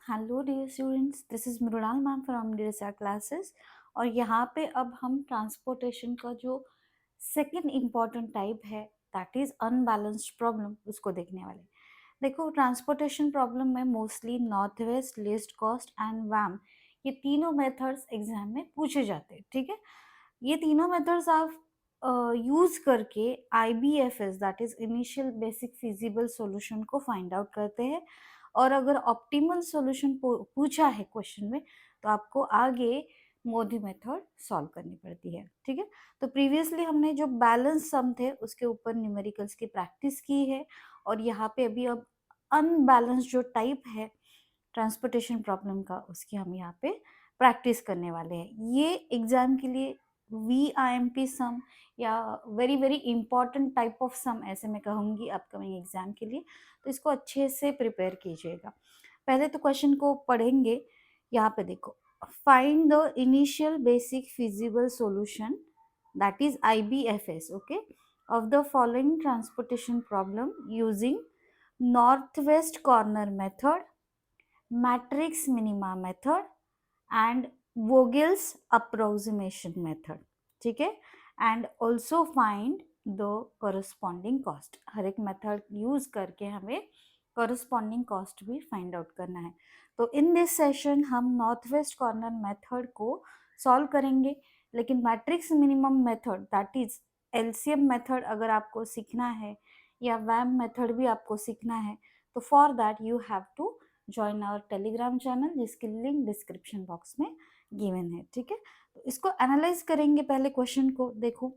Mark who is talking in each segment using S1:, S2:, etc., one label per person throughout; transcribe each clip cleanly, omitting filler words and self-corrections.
S1: Hello dear students, this is Mrinal ma'am from डियरसा classes. और यहाँ पे अब हम ट्रांसपोर्टेशन का जो सेकंड इम्पॉर्टेंट टाइप है दैट इज़ अनबैलेंस्ड प्रॉब्लम उसको देखने वाले। देखो, ट्रांसपोर्टेशन प्रॉब्लम में mostly north west, least cost and VAM, ये तीनों मेथड्स एग्जाम में पूछे जाते हैं। ठीक है, ये तीनों मेथड्स आप यूज़ करके IBFS that is initial basic feasible solution को फाइंड आउट करते हैं। और अगर ऑप्टिमल सॉल्यूशन पूछा है क्वेश्चन में तो आपको आगे मोदी मेथड सॉल्व करनी पड़ती है। ठीक है, तो प्रीवियसली हमने जो बैलेंस सम थे उसके ऊपर न्यूमेरिकल्स की प्रैक्टिस की है। और यहाँ पे अभी अब अनबैलेंस जो टाइप है ट्रांसपोर्टेशन प्रॉब्लम का उसकी हम यहाँ पे प्रैक्टिस करने वाले हैं। ये एग्जाम के लिए VIMP सम या very very important type of sum ऐसे मैं कहूँगी अपकमिंग एग्जाम के लिए, तो इसको अच्छे से प्रिपेयर कीजिएगा। पहले तो क्वेश्चन को पढ़ेंगे। यहाँ पे देखो, find the initial basic feasible solution that is IBFS, okay, of the following transportation problem using northwest corner method, matrix minima method and Vogel's approximation method. ठीक है, and also find the corresponding cost। हर एक method use करके हमें corresponding cost भी find out करना है। तो in this session हम नॉर्थ वेस्ट कॉर्नर मेथड को सॉल्व करेंगे, लेकिन matrix minimum method that is LCM method अगर आपको सीखना है या वैम मेथड भी आपको सीखना है तो for that you have to join our Telegram channel जिसकी लिंक डिस्क्रिप्शन बॉक्स में गिवन है। ठीक है, तो इसको एनालाइज करेंगे। पहले क्वेश्चन को देखो,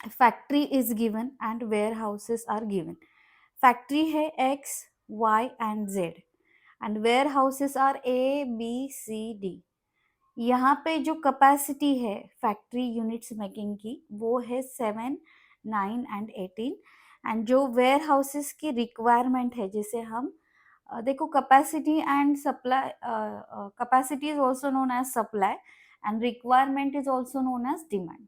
S1: factory is given and warehouses are given. Factory है X, Y and Z and warehouses are ABCD। यहाँ पे जो कैपेसिटी है फैक्ट्री यूनिट्स मेकिंग की वो है 7, 9 एंड 18। एंड जो वेयर हाउसेस की रिक्वायरमेंट है जिसे हम देखो, capacity and supply, capacity is also known as supply and requirement is also known as demand.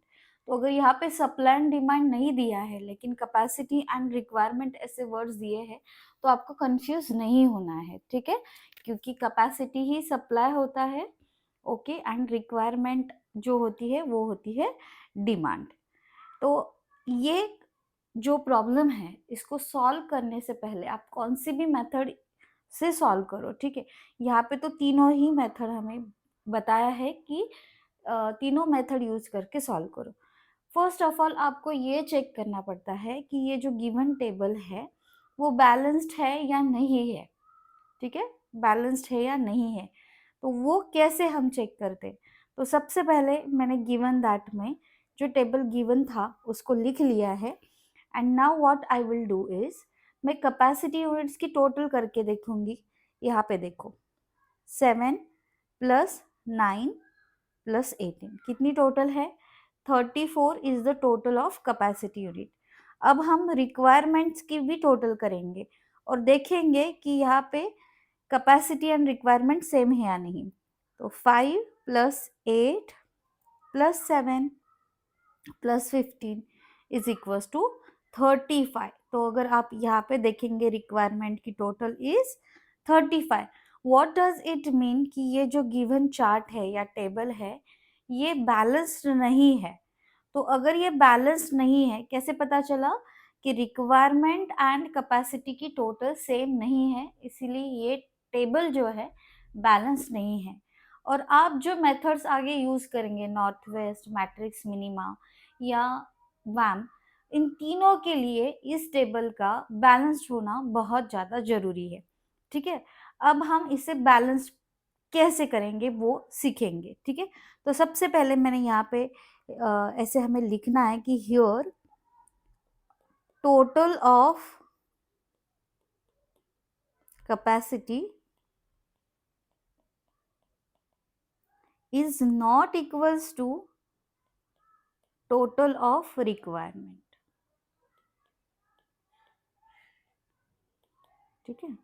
S1: तो अगर यहाँ पे सप्लाई एंड डिमांड नहीं दिया है लेकिन कैपेसिटी एंड रिक्वायरमेंट ऐसे वर्ड्स दिए हैं तो आपको कंफ्यूज नहीं होना है। ठीक है, क्योंकि कैपेसिटी ही सप्लाई होता है, ओके, एंड रिक्वायरमेंट जो होती है वो होती है डिमांड। तो ये जो प्रॉब्लम है इसको सॉल्व करने से पहले आप कौन सी भी मेथड से सॉल्व करो। ठीक है, यहाँ पे तो तीनों ही मेथड हमें बताया है कि तीनों मेथड यूज करके सॉल्व करो। फर्स्ट ऑफ ऑल आपको ये चेक करना पड़ता है कि ये जो गिवन टेबल है वो बैलेंस्ड है या नहीं है। ठीक है, बैलेंस्ड है या नहीं है, तो वो कैसे हम चेक करते। तो सबसे पहले मैंने गिवन दैट में जो टेबल गिवन था उसको लिख लिया है। And now what I will do is मैं कैपेसिटी यूनिट्स की टोटल करके देखूंगी। यहाँ पे देखो, 7 प्लस 9 प्लस 18 कितनी टोटल है, 34 is the total of capacity unit. अब हम रिक्वायरमेंट्स की भी टोटल करेंगे और देखेंगे कि यहाँ पे कैपेसिटी एंड रिक्वायरमेंट सेम है या नहीं। तो 5 plus 8 plus 7 plus 15 is equals to 35। तो अगर आप यहाँ पे देखेंगे रिक्वायरमेंट की total is 35। What does it mean कि ये जो गिवन चार्ट है या टेबल है ये बैलेंस्ड नहीं है। तो अगर ये बैलेंस्ड नहीं है, कैसे पता चला कि रिक्वायरमेंट एंड कैपेसिटी की टोटल सेम नहीं है, इसीलिए ये टेबल जो है बैलेंस नहीं है। और आप जो मेथड्स आगे यूज करेंगे नॉर्थ वेस्ट, मैट्रिक्स मिनिमा या वैम, इन तीनों के लिए इस टेबल का बैलेंस्ड होना बहुत ज़्यादा जरूरी है। ठीक है, अब हम इसे बैलेंस्ड कैसे करेंगे वो सीखेंगे। ठीक है, तो सबसे पहले मैंने यहाँ पे ऐसे हमें लिखना है कि here total of capacity is not equals to total of requirement. ठीक है,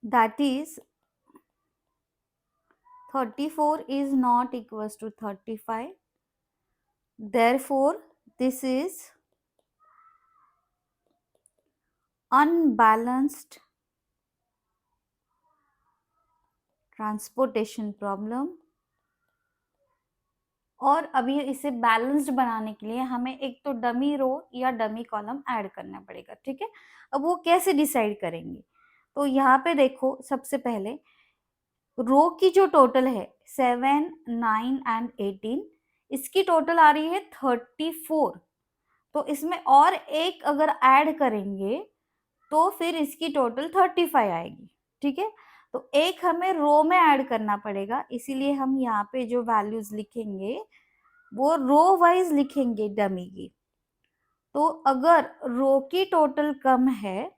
S1: that is 34 is not equals to 35, therefore this is unbalanced transportation problem. और अभी इसे बैलेंस्ड बनाने के लिए हमें एक तो डमी रो या डमी कॉलम ऐड करना पड़ेगा, ठीक है। अब वो कैसे डिसाइड करेंगे, तो यहाँ पे देखो सबसे पहले रो की जो टोटल है 7, 9 एंड 18, इसकी टोटल आ रही है 34। तो इसमें और एक अगर ऐड करेंगे तो फिर इसकी टोटल 35 आएगी, ठीक है। तो एक हमें रो में ऐड करना पड़ेगा, इसीलिए हम यहाँ पे जो वैल्यूज लिखेंगे वो रो वाइज लिखेंगे डमी की। तो अगर रो की टोटल कम है,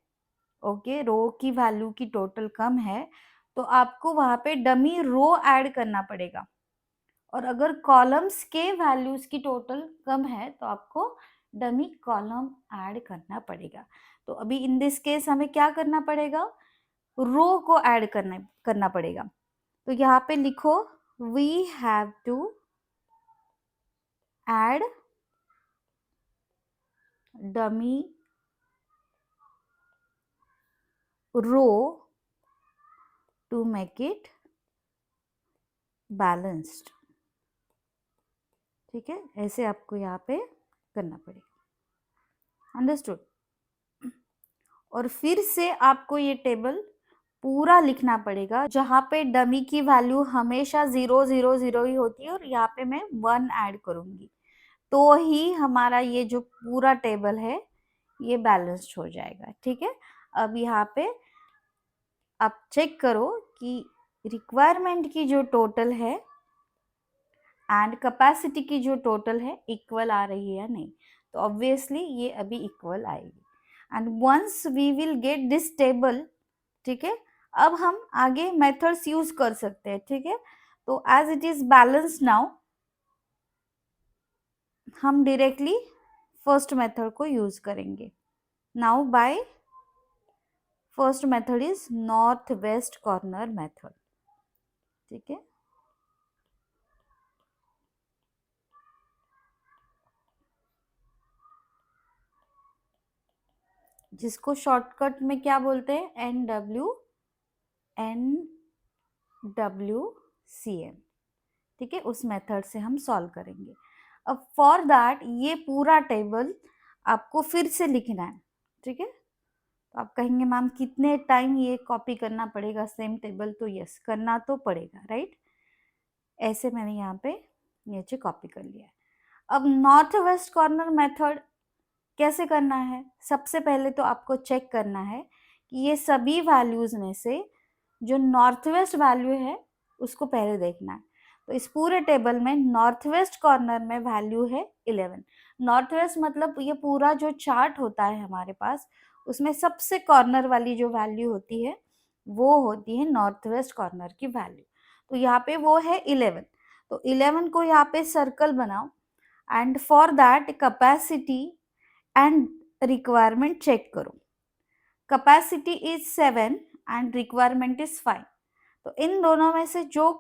S1: ओके, रो की वैल्यू की टोटल कम है, तो आपको वहां पे डमी रो ऐड करना पड़ेगा। और अगर कॉलम्स के वैल्यूज की टोटल कम है तो आपको डमी कॉलम ऐड करना पड़ेगा। तो अभी इन दिस केस हमें क्या करना पड़ेगा, रो को ऐड करना पड़ेगा। तो यहाँ पे लिखो we have to add dummy row to make it balanced, ठीक है। ऐसे आपको यहाँ पे करना पड़ेगा, अंडरस्टूड। और फिर से आपको ये टेबल पूरा लिखना पड़ेगा, जहाँ पे डमी की वैल्यू हमेशा 0 0 0 ही होती है और यहाँ पे मैं 1 ऐड करूंगी, तो ही हमारा ये जो पूरा टेबल है ये बैलेंस्ड हो जाएगा, ठीक है। अब यहाँ पे आप चेक करो कि रिक्वायरमेंट की जो टोटल है एंड कैपेसिटी की जो टोटल है इक्वल आ रही है या नहीं। तो ऑब्वियसली ये अभी इक्वल आएगी। And once we will get this table, ठीक है, अब हम आगे मेथड्स यूज कर सकते हैं, ठीक है। तो as it is balance now, हम डायरेक्टली फर्स्ट मेथड को यूज करेंगे। Now by first method is north west corner method, ठीक है। जिसको शॉर्टकट में क्या बोलते हैं, NWCM, ठीक है। उस मेथड से हम सॉल्व करेंगे। अब फॉर दैट ये पूरा टेबल आपको फिर से लिखना है, ठीक है। तो आप कहेंगे मैम कितने टाइम ये कॉपी करना पड़ेगा सेम टेबल, तो यस करना तो पड़ेगा, राइट। ऐसे मैंने यहाँ पे नीचे कॉपी कर लिया है। अब नॉर्थ वेस्ट कॉर्नर मेथड कैसे करना है, सबसे पहले तो आपको चेक करना है कि ये सभी वैल्यूज में से जो नॉर्थ वेस्ट वैल्यू है उसको पहले देखना है। तो इस पूरे टेबल में नॉर्थ वेस्ट कॉर्नर में वैल्यू है 11। नॉर्थ वेस्ट मतलब ये पूरा जो चार्ट होता है हमारे पास, उसमें सबसे कॉर्नर वाली जो वैल्यू होती है वो होती है नॉर्थ वेस्ट कॉर्नर की वैल्यू। तो यहाँ पे वो है 11। तो 11 को यहाँ पे सर्कल बनाओ and for that capacity and requirement check करो। Capacity is 7 and requirement is 5। तो इन दोनों में से जो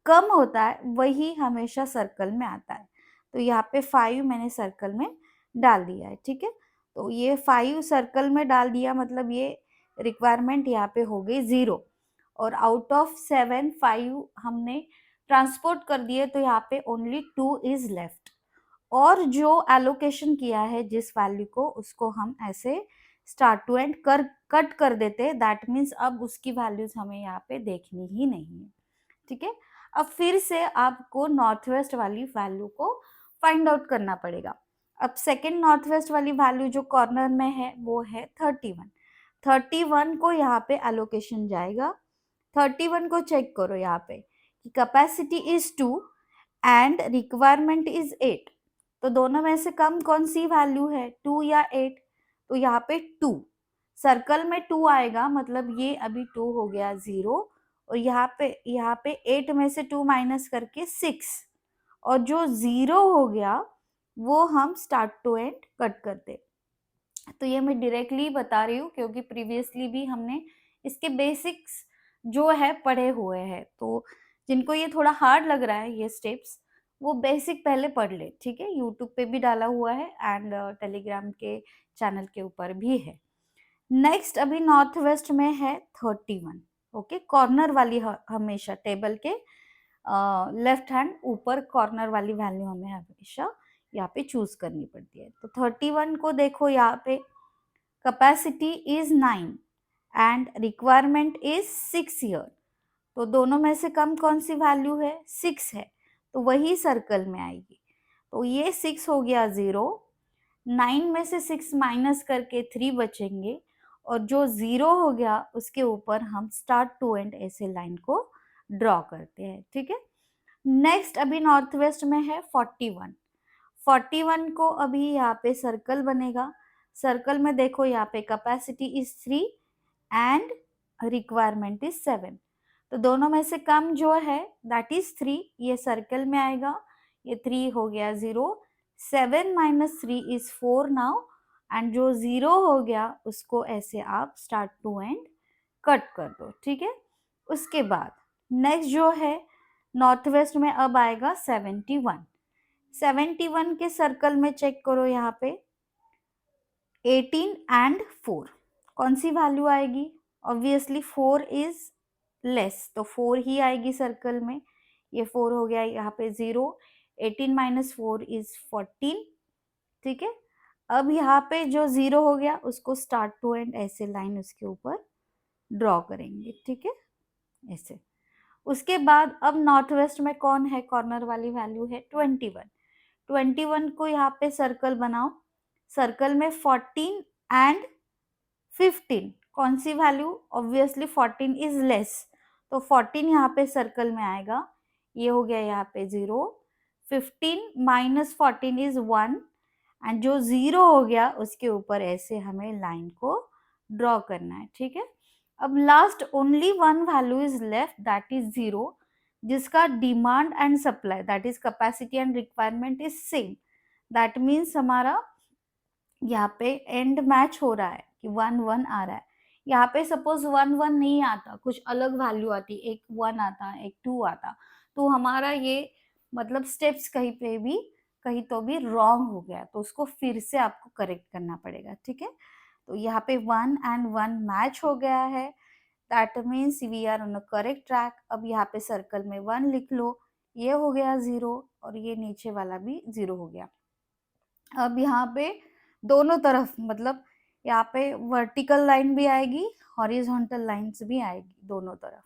S1: कम होता है वही हमेशा सर्कल में आता है। तो यहाँ पे 5 मैंने सर्कल में डाल दिया है, ठीक है। तो ये 5 सर्कल में डाल दिया, मतलब ये रिक्वायरमेंट यहाँ पे हो गई 0। और आउट ऑफ 7 5 हमने ट्रांसपोर्ट कर दिए, तो यहाँ पे ओनली 2 इज लेफ्ट। और जो एलोकेशन किया है जिस वैल्यू को, उसको हम ऐसे स्टार्ट टू एंड कट कर देते हैं। दैट मीन्स अब उसकी वैल्यूज हमें यहाँ पे देखनी ही नहीं है, ठीक है। अब फिर से आपको नॉर्थ वेस्ट वाली वैल्यू को फाइंड आउट करना पड़ेगा। अब सेकेंड नॉर्थ वेस्ट वाली वैल्यू जो कॉर्नर में है वो है 31। 31 को यहाँ पे एलोकेशन जाएगा। 31 को चेक करो यहाँ पे कि capacity is 2 and requirement is 8। तो दोनों में से कम कौन सी वैल्यू है, 2 या 8? तो यहाँ पे 2 सर्कल में 2 आएगा, मतलब ये अभी 2 हो गया 0। और यहाँ पे 8 में से 2 माइनस करके 6। और जो 0 हो गया वो हम स्टार्ट टू एंड कट करते। तो ये मैं डायरेक्टली बता रही हूँ क्योंकि प्रीवियसली भी हमने इसके बेसिक्स जो है पढ़े हुए हैं। तो जिनको ये थोड़ा हार्ड लग रहा है ये स्टेप्स, वो बेसिक पहले पढ़ ले, ठीक है। यूट्यूब पे भी डाला हुआ है एंड टेलीग्राम के चैनल के ऊपर भी है। नेक्स्ट अभी नॉर्थ वेस्ट में है 31, ओके, कॉर्नर वाली हमेशा टेबल के लेफ्ट हैंड ऊपर कॉर्नर वाली वैल्यू हमें हमेशा यहाँ पे चूज करनी पड़ती है। तो 31 को देखो, यहाँ पे capacity is 9 and requirement is 6 year. तो दोनों में से कम कौन सी वैल्यू है? 6 है, तो वही सर्कल में आएगी। तो ये 6 हो गया 0, 9 में से 6 माइनस करके 3 बचेंगे, और जो 0 हो गया उसके ऊपर हम स्टार्ट टू एंड ऐसे लाइन को ड्रॉ करते हैं। ठीक है, नेक्स्ट अभी नॉर्थ वेस्ट में है 41। 41 को अभी यहाँ पे सर्कल बनेगा। सर्कल में देखो, यहाँ पे capacity is 3 and requirement is 7। तो दोनों में से कम जो है दैट इज 3, ये सर्कल में आएगा। ये 3 हो गया 0, 7 माइनस 3 इज 4 नाउ, एंड जो 0 हो गया उसको ऐसे आप स्टार्ट टू एंड कट कर दो। ठीक है, उसके बाद नेक्स्ट जो है नॉर्थ वेस्ट में अब आएगा 71। 71 के सर्कल में चेक करो, यहाँ पे 18 एंड 4 कौन सी वैल्यू आएगी? ऑब्वियसली 4 इज लेस, तो 4 ही आएगी सर्कल में। ये 4 हो गया, यहाँ पे 0, 18 माइनस 4 इज 14। ठीक है, अब यहाँ पे जो 0 हो गया उसको स्टार्ट टू एंड ऐसे लाइन उसके ऊपर ड्रॉ करेंगे। ठीक है, ऐसे। उसके बाद अब नॉर्थ वेस्ट में कौन है? कॉर्नर वाली वैल्यू है 21। 21 को यहाँ पे सर्कल बनाओ। सर्कल में 14 एंड 15 कौन सी वैल्यू? ऑब्वियसली 14 इज लेस, तो 14 यहाँ पे सर्कल में आएगा। ये हो गया यहाँ पे 0, 15 माइनस 14 इज 1, एंड जो 0 हो गया उसके ऊपर ऐसे हमें लाइन को ड्रॉ करना है। ठीक है, अब last only one value is left that is 0, जिसका demand and supply that is capacity and requirement is same. That means हमारा यहाँ पे एंड मैच हो रहा है कि 1 1 आ रहा है। यहाँ पे सपोज 1 1 नहीं आता, कुछ अलग वैल्यू आती, एक 1 आता, एक 2 आता, तो हमारा ये मतलब स्टेप्स कहीं पे भी कहीं तो भी रॉन्ग हो गया, तो उसको फिर से आपको करेक्ट करना पड़ेगा। ठीक है, तो यहाँ पे 1 एंड 1 मैच हो गया है, that means we are on a correct track. अब यहाँ पे सर्कल में 1 लिख लो, ये हो गया 0, और ये नीचे वाला भी 0 हो गया। अब यहाँ पे दोनों तरफ मतलब यहाँ पे वर्टिकल लाइन भी आएगी, हॉरिजॉन्टल लाइंस भी आएगी दोनों तरफ।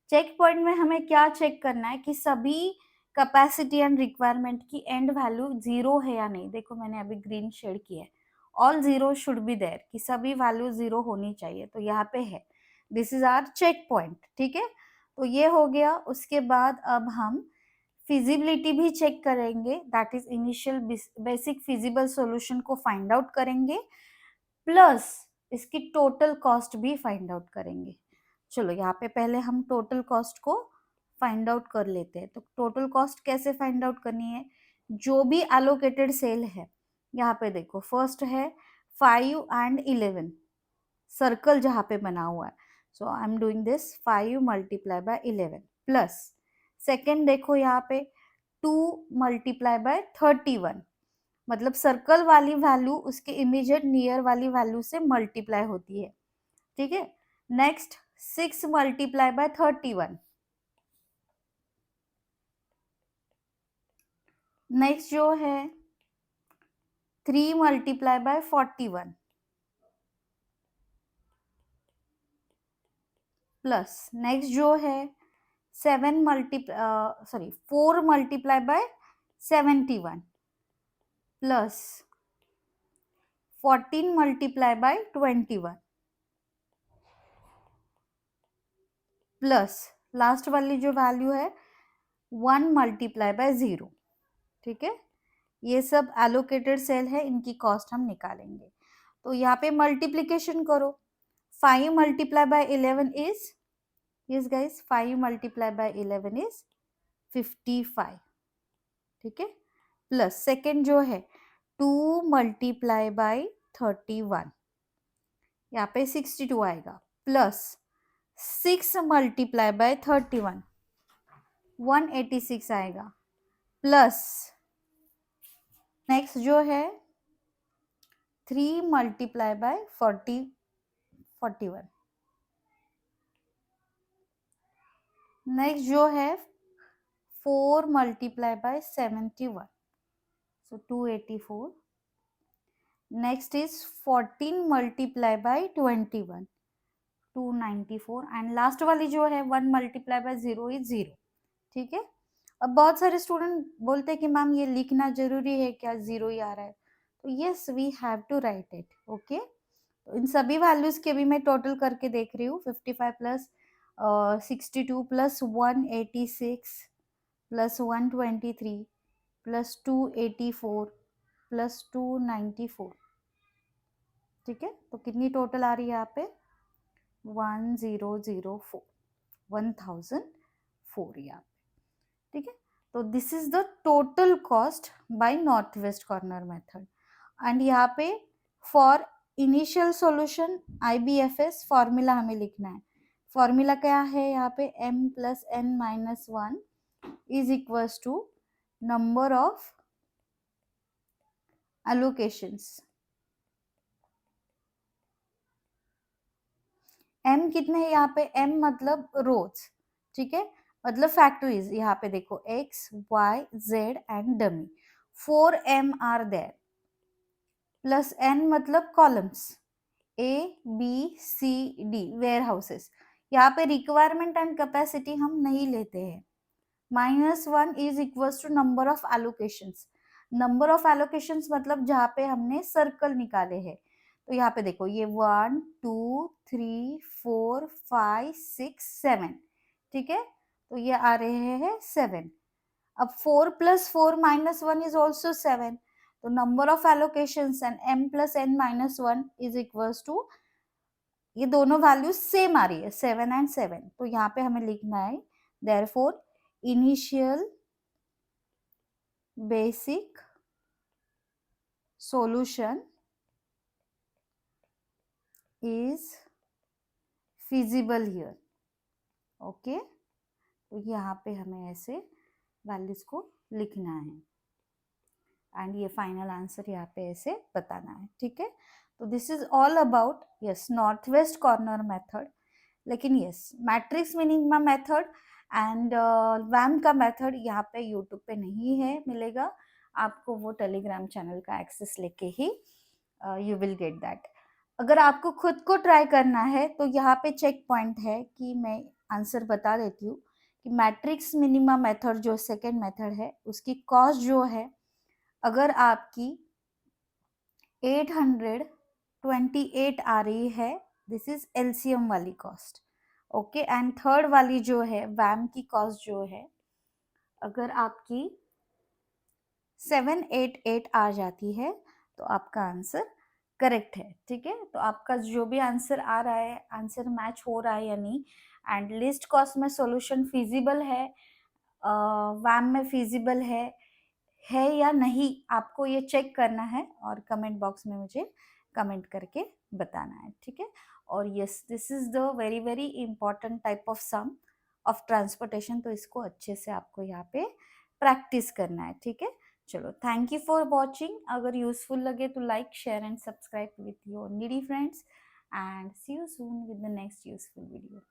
S1: चेक पॉइंट में हमें क्या चेक करना है कि सभी कैपेसिटी एंड रिक्वायरमेंट की एंड वैल्यू 0 है या नहीं। देखो मैंने अभी ग्रीन शेड किया है, ऑल 0 शुड बी देयर, कि सभी वैल्यू 0 होनी चाहिए, तो यहाँ पे है। This is our check point. ठीक है, तो ये हो गया। उसके बाद अब हम फिजिबिलिटी भी चेक करेंगे, that is initial basic feasible solution को फाइंड आउट करेंगे, प्लस इसकी टोटल कॉस्ट भी फाइंड आउट करेंगे। चलो यहाँ पे पहले हम टोटल कॉस्ट को फाइंड आउट कर लेते हैं। तो टोटल कॉस्ट कैसे फाइंड आउट करनी है? जो भी एलोकेटेड सेल है, यहाँ पे देखो फर्स्ट है 5 एंड 11, सर्कल जहाँ पे बना हुआ है, so I am doing this 5 multiply by 11, plus second देखो यहाँ पे 2 मल्टीप्लाई बाय 31, मतलब सर्कल वाली वैल्यू उसके इमीडिएट नियर वाली वैल्यू से मल्टीप्लाई होती है। ठीक है, नेक्स्ट 6 मल्टीप्लाई बाय 31, नेक्स्ट जो है 3 मल्टीप्लाई बाय 41, प्लस नेक्स्ट जो है 4 multiply by 71, plus 14 multiply by 21, plus last वाली जो वैल्यू है 1 मल्टीप्लाई बाय 0। ठीक है, ये सब एलोकेटेड सेल है, इनकी कॉस्ट हम निकालेंगे। तो यहाँ पे मल्टीप्लीकेशन करो, 5 multiply by 11 is, yes guys, 5 multiply by 11 is 55। ठीक है, प्लस सेकेंड जो है 2 मल्टीप्लाई बाय 31, यहाँ पे 62 आएगा, प्लस 6 मल्टीप्लाई बाय 31, 186 आएगा, प्लस नेक्स्ट जो है 3 मल्टीप्लाई बाय 41, नेक्स्ट जो है 4 multiply by 71, so 284. Next is 14 multiply by 21, 294. And last वाली जो है 1 मल्टीप्लाई बाय 0 इज 0. ठीक है. अब बहुत सारे स्टूडेंट बोलते हैं कि मैम ये लिखना जरूरी है क्या, 0 ही आ रहा है. तो yes, we have to write it. Okay. तो इन सभी वैल्यूज के भी मैं टोटल करके देख रही हूँ. 55 plus 62 plus 186 plus 123 plus 284 plus 294. ठीक है. तो कितनी टोटल आ रही है यहाँ पे? 1004, 1004 यहाँ पे. ठीक है. तो this is the total cost by north west corner method. And यहाँ पे for initial solution IBFS formula हमें लिखना है. फॉर्मूला क्या है यहाँ पे? m plus n minus 1 is equals to number of allocations. m कितने हैं यहाँ पे? m मतलब रोज. ठीक है. मतलब फैक्टरीज. यहाँ पे देखो x, y, z and dummy. 4m are there. Plus n मतलब columns A, B, C, D, warehouses. यहाँ पे रिक्वायरमेंट एंड कैपेसिटी हम नहीं लेते हैं. -1 is equal to number of allocations. Number of allocations मतलब जहाँ पे हमने सर्कल निकाले हैं. तो यहाँ पे देखो ये 1 2 3 4 5 6 7. ठीक है. तो ये आ रहे हैं 7. अब 4 प्लस 4 माइनस 1 इज ऑल्सो 7. तो number of allocations and m plus n minus 1 is equal to, ये दोनों वैल्यूज सेम आ रही है 7 एंड 7. तो यहाँ पे हमें लिखना है therefore initial basic solution is feasible here. Okay. तो यहाँ पे हमें ऐसे वैल्यूज को लिखना है एंड ये फाइनल आंसर यहाँ पे ऐसे बताना है. ठीक है. तो this is all about yes north west corner method. लेकिन yes matrix minima method and VAM का मेथड यहाँ पे यूट्यूब पे नहीं है, मिलेगा आपको. वो टेलीग्राम चैनल का एक्सेस लेके ही यू विल गेट दैट. अगर आपको खुद को ट्राई करना है तो यहाँ पे चेक पॉइंट है कि मैं आंसर बता देती हूँ कि मैट्रिक्स मिनिमा मेथड जो सेकेंड मेथड है उसकी कॉस्ट जो है, अगर आपकी 828 आ रही है, दिस इज एलसीएम वाली कॉस्ट. ओके. एंड थर्ड वाली जो है वैम की कॉस्ट जो है, अगर आपकी 788 आ जाती है तो आपका आंसर करेक्ट है. ठीक है. तो आपका जो भी आंसर आ रहा है, आंसर मैच हो रहा है या नहीं, एंड लिस्ट कॉस्ट में सॉल्यूशन फिजिबल है, वैम में फिजिबल है या नहीं, आपको ये चेक करना है और कमेंट बॉक्स में मुझे कमेंट करके बताना है. ठीक है. और yes this is the very very important type of sum of transportation. तो इसको अच्छे से आपको यहाँ पे प्रैक्टिस करना है. ठीक है. चलो, थैंक यू फॉर वॉचिंग. अगर यूजफुल लगे तो like share and subscribe with your needy friends and see you soon with the next useful video.